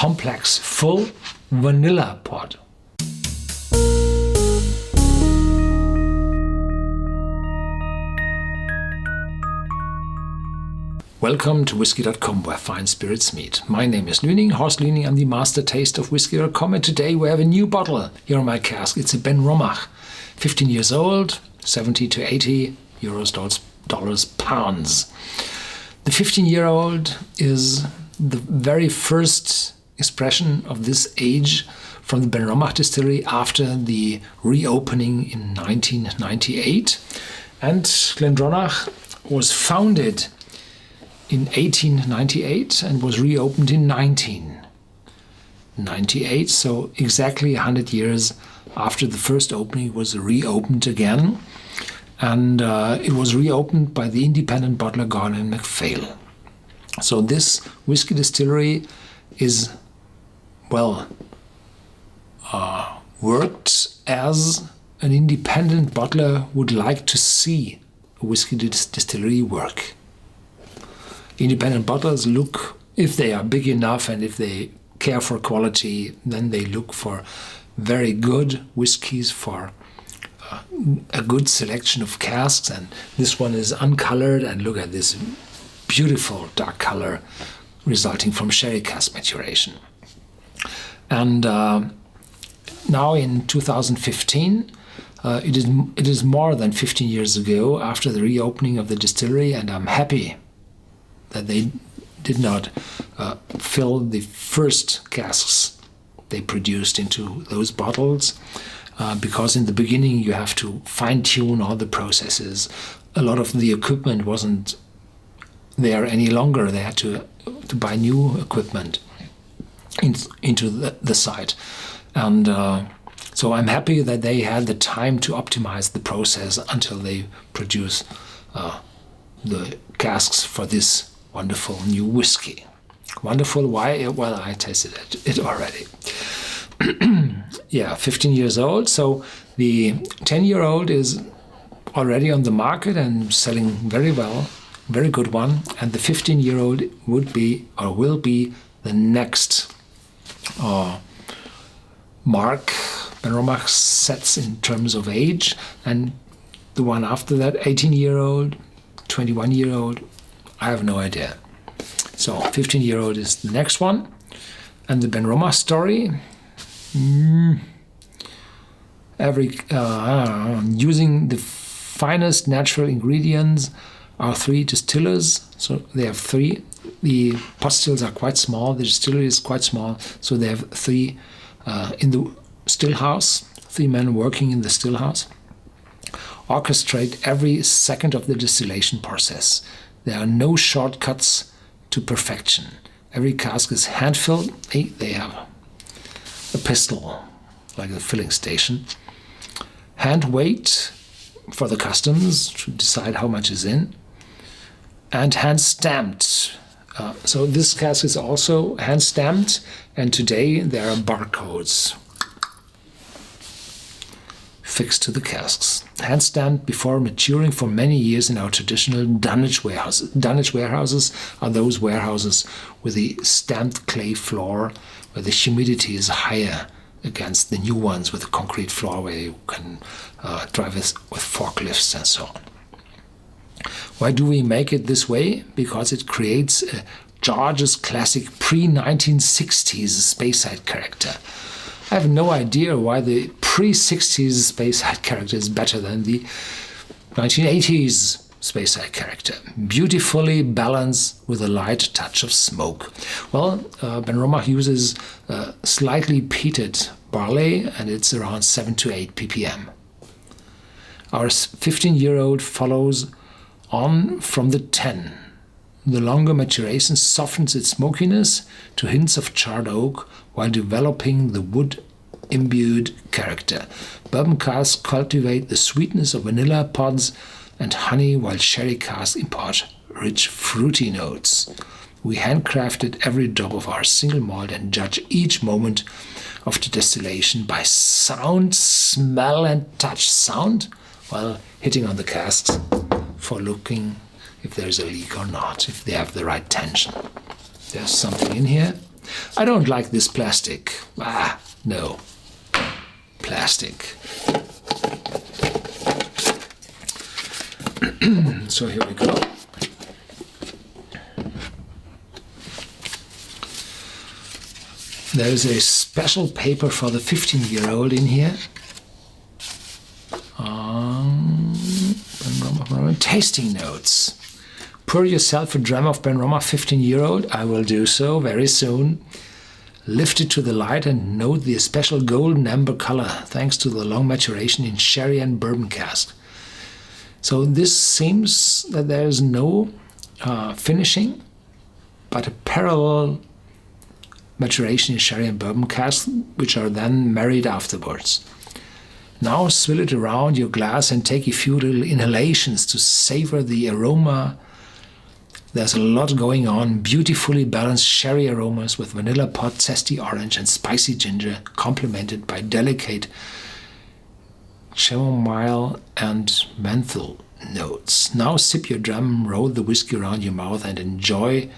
complex, full vanilla pod. Welcome to Whisky.com, where fine spirits meet. My name is Lüning, Horst Lüning. I'm the master taste of Whisky.com, and today we have a new bottle here on my cask. It's a Benromach, 15 years old, 70 to 80 euros, dollars, pounds. The 15-year-old is the very first expression of this age from the Benromach distillery after the reopening in 1998. And Benromach was founded in 1898 and was reopened in 1998, so exactly 100 years after the first opening it was reopened again, and it was reopened by the independent bottler Gordon MacPhail. So this whiskey distillery is, worked as an independent bottler would like to see a whiskey distillery work. Independent bottlers look, if they are big enough and if they care for quality, then they look for very good whiskies, for a good selection of casks. And this one is uncolored, and look at this beautiful dark color resulting from sherry cask maturation. And now in 2015, it is more than 15 years ago after the reopening of the distillery, and I'm happy that they did not fill the first casks they produced into those bottles, because in the beginning you have to fine-tune all the processes. A lot of the equipment wasn't there any longer. They had to buy new equipment into the site. And so I'm happy that they had the time to optimize the process until they produce the casks for this wonderful new whiskey. Wonderful, why? Well, I tasted it already. Yeah, 15 years old. So the 10-year-old is already on the market and selling very well, very good one. And the 15-year-old would be, or will be, the next mark Benromach sets in terms of age. And the one after that, 18-year-old, 21-year-old, I have no idea. So 15-year-old is the next one. And the Benromach story, using the finest natural ingredients, our three distillers. So they have three. The pot stills are quite small. The distillery is quite small. So they have three in the still house, 3 men working in the still house, orchestrate every second of the distillation process. There are no shortcuts to perfection. Every cask is hand-filled. They have a pistol, like a filling station. Hand weight for the customs to decide how much is in. And hand-stamped. So this cask is also hand-stamped, and today there are barcodes fixed to the casks. Hand-stamped before maturing for many years in our traditional dunnage warehouses. Dunnage warehouses are those warehouses with the stamped clay floor, where the humidity is higher against the new ones with a concrete floor where you can drive with forklifts and so on. Why do we make it this way? Because it creates a George's classic pre-1960s Speyside character. I have no idea why the pre-60s Speyside character is better than the 1980s Speyside character. Beautifully balanced with a light touch of smoke. Well, Benromach uses slightly peated barley, and it's around 7 to 8 ppm. Our 15-year-old follows on from the 10. The longer maturation softens its smokiness to hints of charred oak while developing the wood-imbued character. Bourbon casks cultivate the sweetness of vanilla pods and honey, while sherry casks impart rich fruity notes. We handcrafted every drop of our single malt and judge each moment of the distillation by sound, smell and touch. Sound, while hitting on the casks for looking if there's a leak or not, if they have the right tension. There's something in here. I don't like this plastic. No. Plastic. So here we go. There's a special paper for the 15-year-old in here. Tasting notes. Pour yourself a dram of Benromach 15-year-old. I will do so very soon. Lift it to the light and note the special golden amber color thanks to the long maturation in sherry and bourbon cask. So this seems that there is no finishing, but a parallel maturation in sherry and bourbon casks, which are then married afterwards. Now swill it around your glass and take a few little inhalations to savor the aroma. There's a lot going on. Beautifully balanced sherry aromas with vanilla pot, zesty orange and spicy ginger, complemented by delicate chamomile and menthol notes. Now sip your dram, roll the whiskey around your mouth and enjoy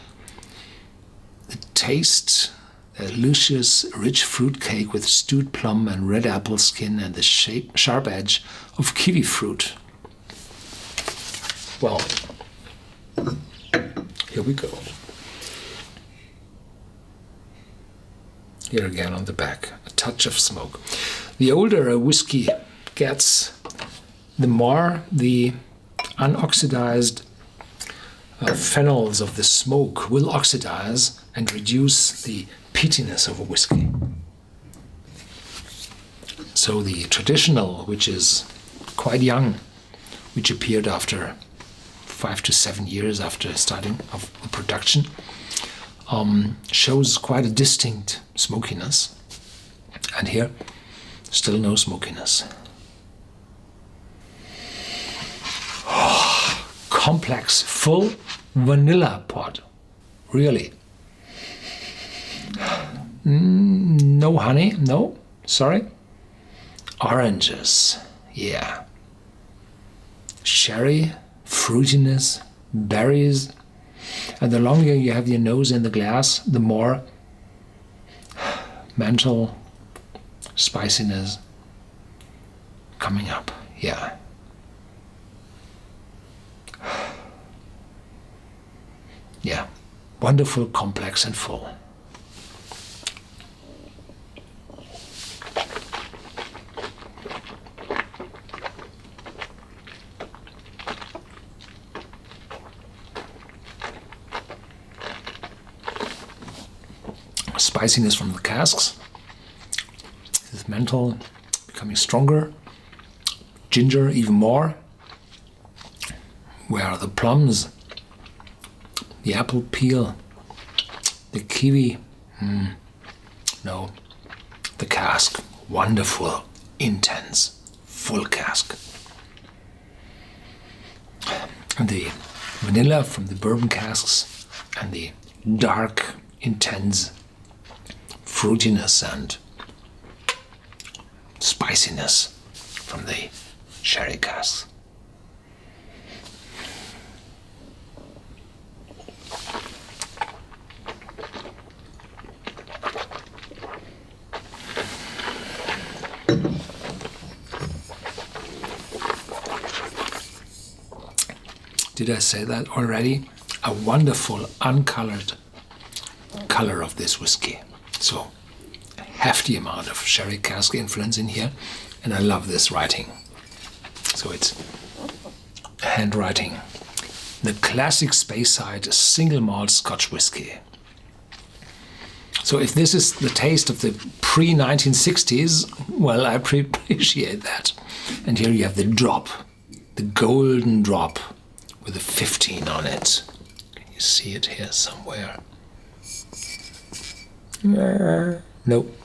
the taste. A luscious, rich fruit cake with stewed plum and red apple skin and the sharp edge of kiwi fruit. Well, here we go. Here again on the back, a touch of smoke. The older a whiskey gets, the more the unoxidized phenols of the smoke will oxidize and reduce the peatiness of a whiskey. So the traditional, which is quite young, which appeared after 5 to 7 years after starting of the production, shows quite a distinct smokiness. And here, still no smokiness. Complex, full vanilla pot. Really. No honey, no, sorry. Oranges, yeah. Sherry, fruitiness, berries. And the longer you have your nose in the glass, the more mental spiciness coming up, yeah. Yeah, wonderful, complex and full. Spiciness from the casks, this menthol becoming stronger, ginger even more. Where are the plums? The apple peel, the kiwi, no, the cask, wonderful, intense, full cask. And the vanilla from the bourbon casks and the dark, intense fruitiness and spiciness from the sherry casks. Did I say that already? A wonderful uncolored color of this whiskey. So a hefty amount of sherry cask influence in here, and I love this writing. So it's handwriting. The classic Speyside single malt Scotch whiskey. So if this is the taste of the pre-1960s, well, I appreciate that. And here you have the drop, the golden drop with a 15 on it. Can you see it here somewhere? Nope.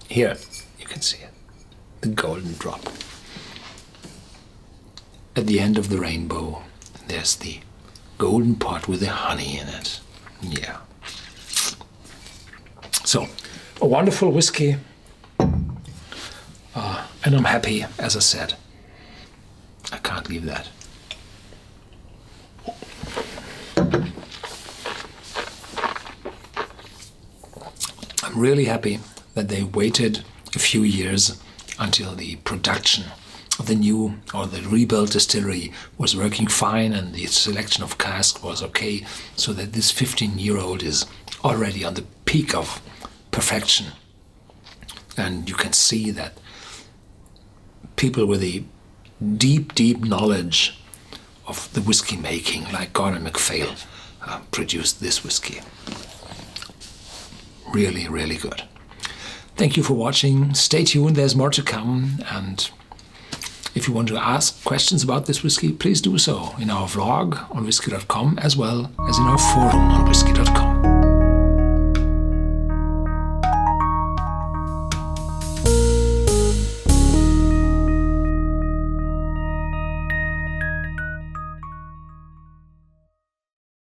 Here, you can see it. The golden drop. At the end of the rainbow, there's the golden pot with the honey in it. Yeah. So, a wonderful whiskey. And I'm happy, as I said. I can't leave that. I'm really happy that they waited a few years until the production of the new or the rebuilt distillery was working fine and the selection of casks was okay, so that this 15-year-old is already on the peak of perfection. And you can see that people with a deep, deep knowledge of the whiskey making, like Gordon MacPhail, produced this whiskey. Really, really good. Thank you for watching. Stay tuned, there's more to come. And if you want to ask questions about this whiskey, please do so in our vlog on Whisky.com as well as in our forum on Whisky.com.